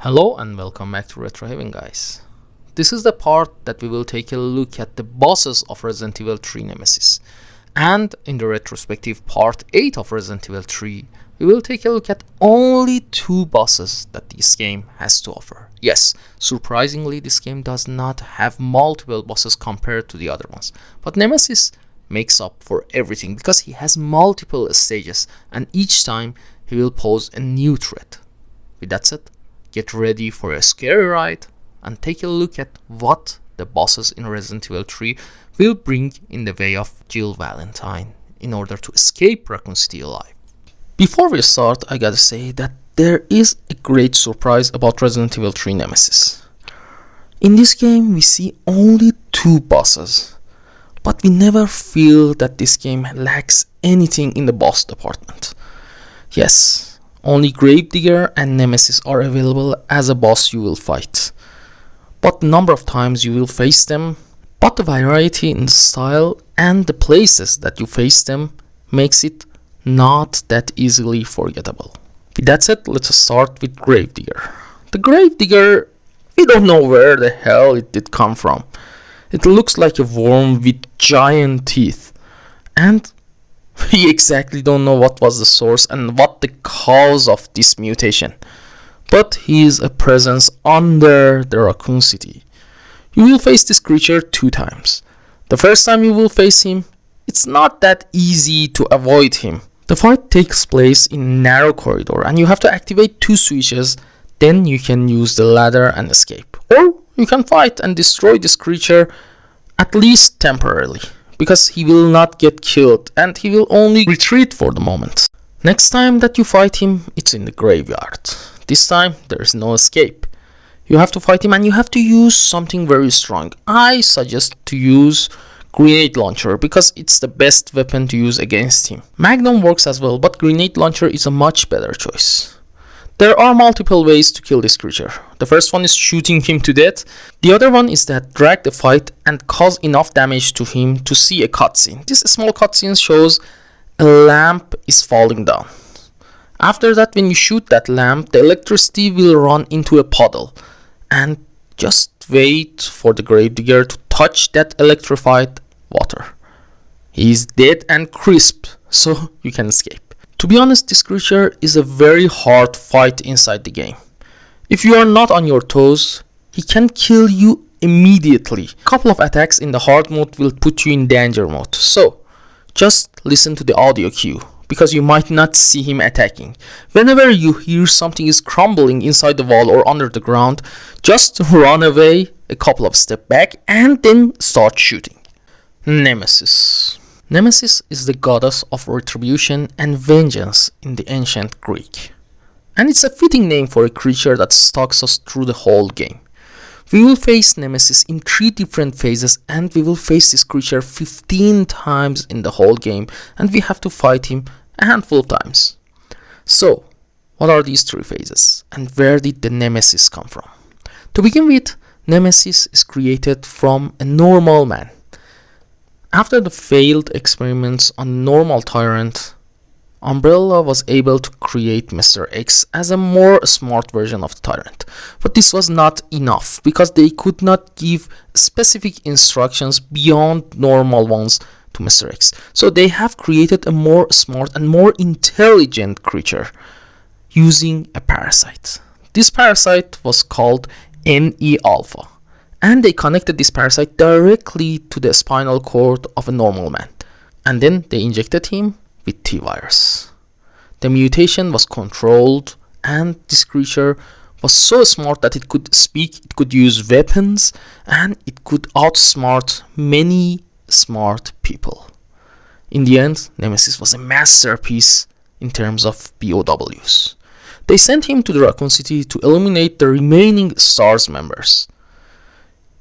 Hello and welcome back to Retro Heaven, guys. This is the part that we will take a look at the bosses of Resident Evil 3 Nemesis. And in the retrospective part 8 of Resident Evil 3, we will take a look at only 2 bosses that this game has to offer. Yes, surprisingly this game does not have multiple bosses compared to the other ones. But Nemesis makes up for everything because he has multiple stages and each time he will pose a new threat. With that said, get ready for a scary ride and take a look at what the bosses in Resident Evil 3 will bring in the way of Jill Valentine in order to escape Raccoon City alive. Before we start, I gotta say that there is a great surprise about Resident Evil 3 Nemesis. In this game we see only 2 bosses, but we never feel that this game lacks anything in the boss department. Yes, only Gravedigger and Nemesis are available as a boss you will fight. But the number of times you will face them, but the variety in the style and the places that you face them makes it not that easily forgettable. With that said, let's start with Gravedigger. The Gravedigger, we don't know where the hell it did come from. It looks like a worm with giant teeth, and we exactly don't know what was the source and what the cause of this mutation. But he is a presence under the Raccoon City. You will face this creature 2 times. The first time you will face him, it's not that easy to avoid him. The fight takes place in a narrow corridor and you have to activate 2 switches, then you can use the ladder and escape. Or you can fight and destroy this creature, at least temporarily, because he will not get killed and he will only retreat for the moment. Next time that you fight him, it's in the graveyard. This time there is no escape. You have to fight him and you have to use something very strong. I suggest to use grenade launcher because it's the best weapon to use against him. Magnum works as well, but grenade launcher is a much better choice. There are multiple ways to kill this creature. The first one is shooting him to death. The other one is that drag the fight and cause enough damage to him to see a cutscene. This small cutscene shows a lamp is falling down. After that, when you shoot that lamp, the electricity will run into a puddle. And just wait for the Gravedigger to touch that electrified water. He is dead and crisp, so you can escape. To be honest, this creature is a very hard fight inside the game. If you are not on your toes, he can kill you immediately. A couple of attacks in the hard mode will put you in danger mode. So, just listen to the audio cue, because you might not see him attacking. Whenever you hear something is crumbling inside the wall or under the ground, just run away a couple of steps back and then start shooting. Nemesis. Nemesis is the goddess of retribution and vengeance in the ancient Greek. And it's a fitting name for a creature that stalks us through the whole game. We will face Nemesis in 3 different phases and we will face this creature 15 times in the whole game and we have to fight him a handful of times. So, what are these 3 phases and where did the Nemesis come from? To begin with, Nemesis is created from a normal man. After the failed experiments on normal tyrant, Umbrella was able to create Mr. X as a more smart version of the tyrant. But this was not enough because they could not give specific instructions beyond normal ones to Mr. X. So they have created a more smart and more intelligent creature using a parasite. This parasite was called NE Alpha. And they connected this parasite directly to the spinal cord of a normal man. And then they injected him with T-virus. The mutation was controlled and this creature was so smart that it could speak, it could use weapons, and it could outsmart many smart people. In the end, Nemesis was a masterpiece in terms of POWs. They sent him to the Raccoon City to eliminate the remaining STARS members.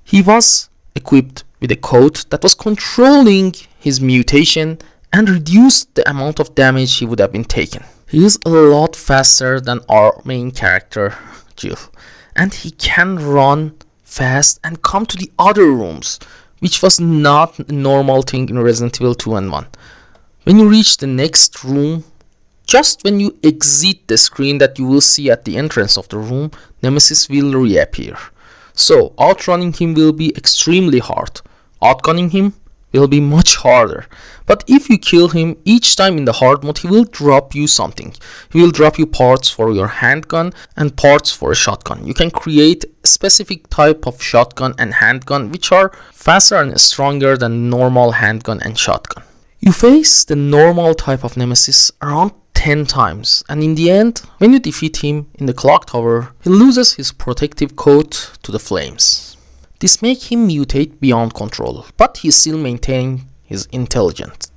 He was equipped with a code that was controlling his mutation and reduced the amount of damage he would have been taken. He is a lot faster than our main character, Jill, and he can run fast and come to the other rooms, which was not a normal thing in Resident Evil 2 and 1. When you reach the next room, Just when you exit the screen that you will see at the entrance of the room, Nemesis will reappear. So outrunning him will be extremely hard. Outgunning him will be much harder. But if you kill him each time in the hard mode, he will drop you something. He will drop you parts for your handgun and parts for a shotgun. You can create a specific type of shotgun and handgun which are faster and stronger than normal handgun and shotgun. You face the normal type of Nemesis around 10 times, and in the end, when you defeat him in the clock tower, he loses his protective coat to the flames. This makes him mutate beyond control, but he still maintains his intelligence.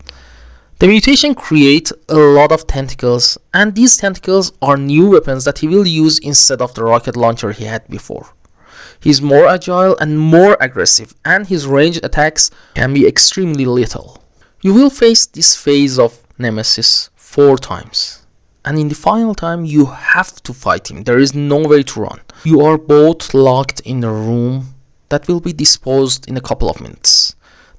The mutation creates a lot of tentacles, and these tentacles are new weapons that he will use instead of the rocket launcher he had before. He's more agile and more aggressive, and his ranged attacks can be extremely lethal. You will face this phase of Nemesis 4 times, and in the final time you have to fight him. There is no way to run. You are both locked in a room that will be disposed in a couple of minutes.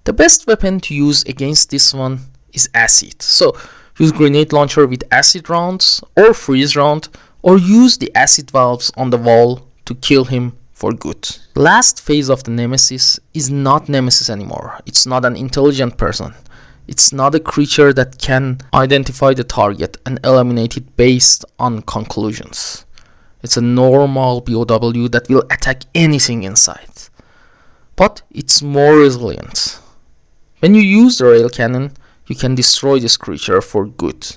The best weapon to use against this one is acid. So use grenade launcher with acid rounds or freeze round, or use the acid valves on the wall to kill him for good. Last phase of the Nemesis is not Nemesis anymore. It's not an intelligent person. It's not a creature that can identify the target and eliminate it based on conclusions. It's a normal BOW that will attack anything in sight. But it's more resilient. When you use the rail cannon, you can destroy this creature for good.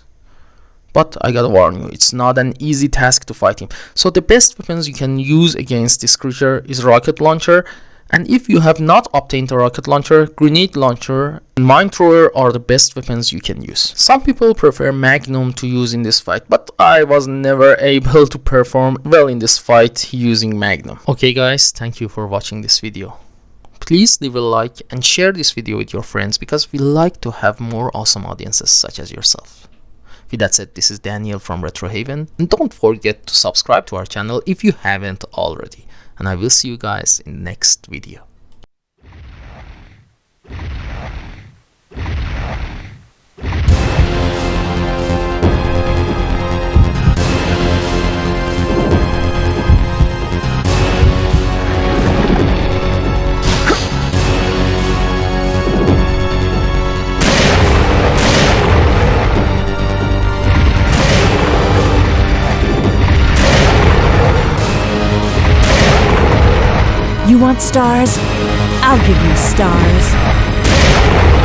But I gotta warn you, it's not an easy task to fight him. So the best weapons you can use against this creature is rocket launcher. And if you have not obtained a rocket launcher, grenade launcher and mine thrower are the best weapons you can use. Some people prefer Magnum to use in this fight, but I was never able to perform well in this fight using Magnum. Okay guys, thank you for watching this video. Please leave a like and share this video with your friends because we like to have more awesome audiences such as yourself. With that said, this is Daniel from Retro Haven, and don't forget to subscribe to our channel if you haven't already. And I will see you guys in the next video. You want stars? I'll give you stars.